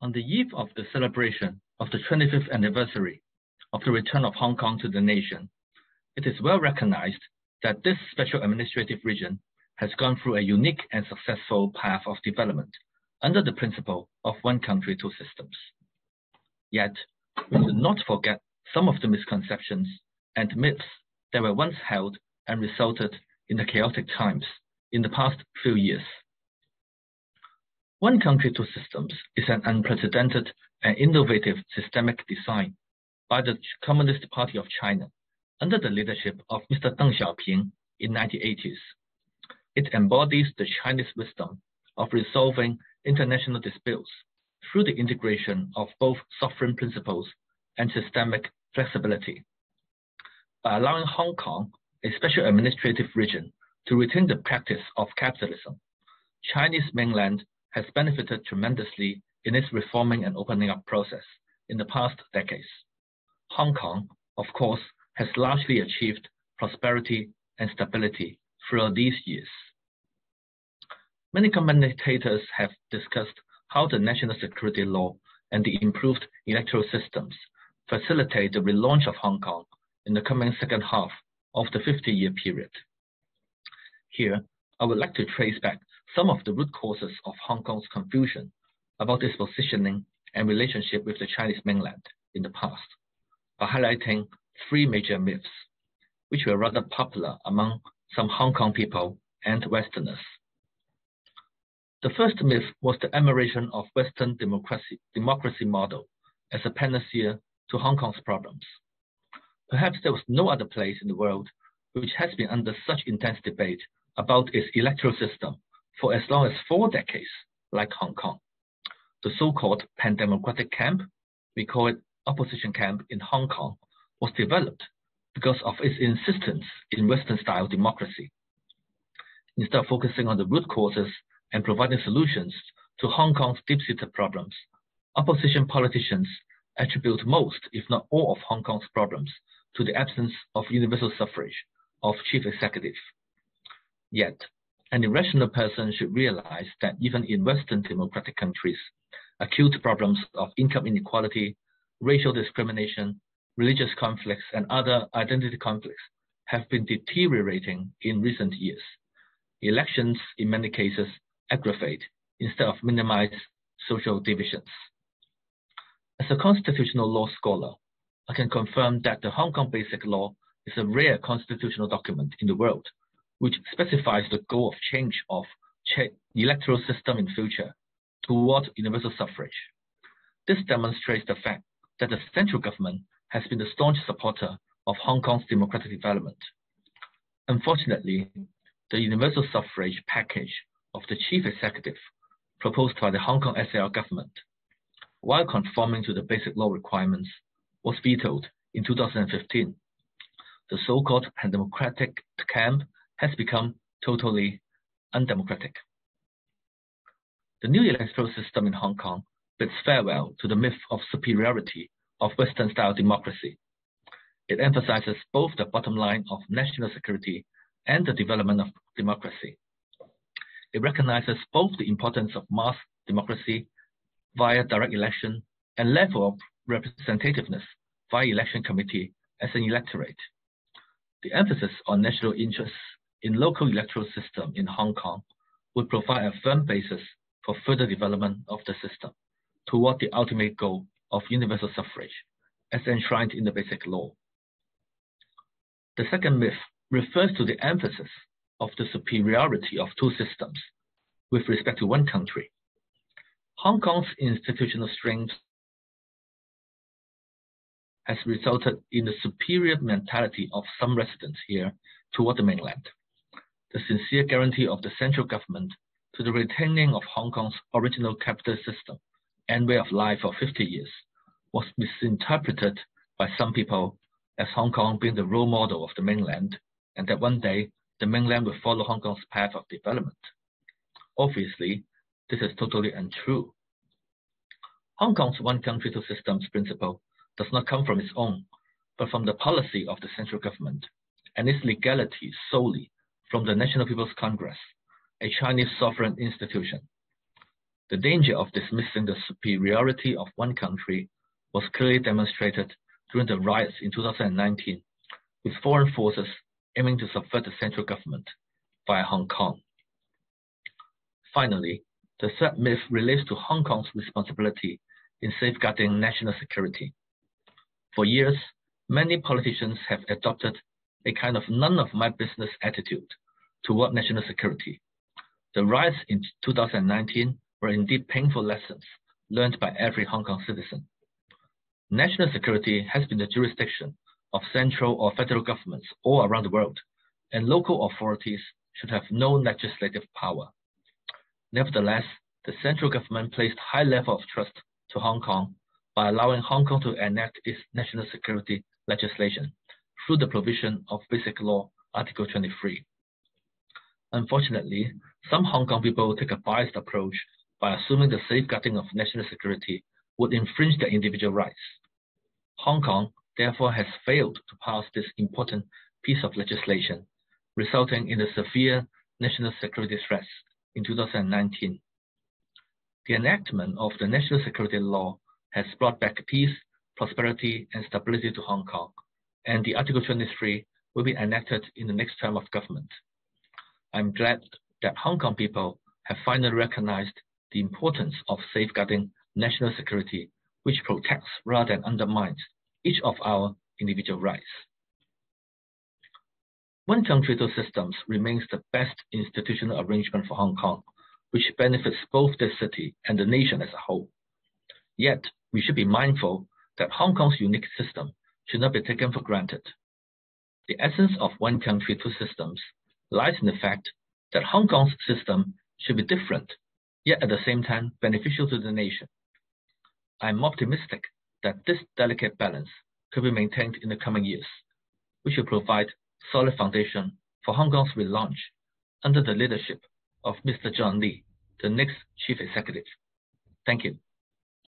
On the eve of the celebration of the 25th anniversary of the return of Hong Kong to the nation, it is well recognized that this special administrative region has gone through a unique and successful path of development under the principle of one country, two systems. Yet, we should not forget some of the misconceptions and myths that were once held and resulted in the chaotic times in the past few years. One country, two systems is an unprecedented and innovative systemic design by the Communist Party of China under the leadership of Mr. Deng Xiaoping in the 1980s. It embodies the Chinese wisdom of resolving international disputes through the integration of both sovereign principles and systemic flexibility. By allowing Hong Kong, a special administrative region, to retain the practice of capitalism, Chinese mainland has benefited tremendously in its reforming and opening up process in the past decades. Hong Kong, of course, has largely achieved prosperity and stability throughout these years. Many commentators have discussed how the national security law and the improved electoral systems facilitate the relaunch of Hong Kong in the coming second half of the 50-year period. Here, I would like to trace back some of the root causes of Hong Kong's confusion about its positioning and relationship with the Chinese mainland in the past, by highlighting three major myths, which were rather popular among some Hong Kong people and Westerners. The first myth was the admiration of Western democracy model as a panacea to Hong Kong's problems. Perhaps there was no other place in the world which has been under such intense debate about its electoral system for as long as 4 decades, like Hong Kong. The so-called pan-democratic camp, we call it opposition camp in Hong Kong, was developed because of its insistence in Western-style democracy. Instead of focusing on the root causes and providing solutions to Hong Kong's deep-seated problems, opposition politicians attribute most, if not all, of Hong Kong's problems to the absence of universal suffrage of chief executive. Yet, an irrational person should realize that even in Western democratic countries, acute problems of income inequality, racial discrimination, religious conflicts, and other identity conflicts have been deteriorating in recent years. Elections, in many cases, aggravate instead of minimize social divisions. As a constitutional law scholar, I can confirm that the Hong Kong Basic Law is a rare constitutional document in the world, which specifies the goal of change of electoral system in future toward universal suffrage. This demonstrates the fact that the central government has been a staunch supporter of Hong Kong's democratic development. Unfortunately, the universal suffrage package of the chief executive proposed by the Hong Kong SAR government, while conforming to the basic law requirements, was vetoed in 2015. The so-called pan-democratic camp has become totally undemocratic. The new electoral system in Hong Kong bids farewell to the myth of superiority of Western-style democracy. It emphasizes both the bottom line of national security and the development of democracy. It recognizes both the importance of mass democracy via direct election and level of representativeness via election committee as an electorate. The emphasis on national interests in local electoral system in Hong Kong would provide a firm basis for further development of the system toward the ultimate goal of universal suffrage as enshrined in the Basic Law. The second myth refers to the emphasis of the superiority of two systems with respect to one country. Hong Kong's institutional strength has resulted in the superior mentality of some residents here toward the mainland. The sincere guarantee of the central government to the retaining of Hong Kong's original capital system and way of life for 50 years was misinterpreted by some people as Hong Kong being the role model of the mainland, and that one day the mainland will follow Hong Kong's path of development. Obviously, this is totally untrue. Hong Kong's one country, two systems principle does not come from its own, but from the policy of the central government and its legality solely from the National People's Congress, a Chinese sovereign institution. The danger of dismissing the superiority of one country was clearly demonstrated during the riots in 2019, with foreign forces aiming to subvert the central government via Hong Kong. Finally, the third myth relates to Hong Kong's responsibility in safeguarding national security. For years, many politicians have adopted a kind of none-of-my-business attitude toward national security. The riots in 2019 were indeed painful lessons learned by every Hong Kong citizen. National security has been the jurisdiction of central or federal governments all around the world, and local authorities should have no legislative power. Nevertheless, the central government placed high level of trust to Hong Kong by allowing Hong Kong to enact its national security legislation through the provision of Basic Law Article 23. Unfortunately, some Hong Kong people take a biased approach by assuming the safeguarding of national security would infringe their individual rights. Hong Kong, therefore, has failed to pass this important piece of legislation, resulting in the severe national security threats in 2019. The enactment of the national security law has brought back peace, prosperity, and stability to Hong Kong, and the Article 23 will be enacted in the next term of government. I'm glad that Hong Kong people have finally recognized the importance of safeguarding national security, which protects rather than undermines each of our individual rights. One country, two systems remains the best institutional arrangement for Hong Kong, which benefits both the city and the nation as a whole. Yet, we should be mindful that Hong Kong's unique system should not be taken for granted. The essence of one country, two systems lies in the fact that Hong Kong's system should be different, yet at the same time beneficial to the nation. I'm optimistic that this delicate balance could be maintained in the coming years, which will provide solid foundation for Hong Kong's relaunch under the leadership of Mr. John Lee, the next Chief Executive. Thank you.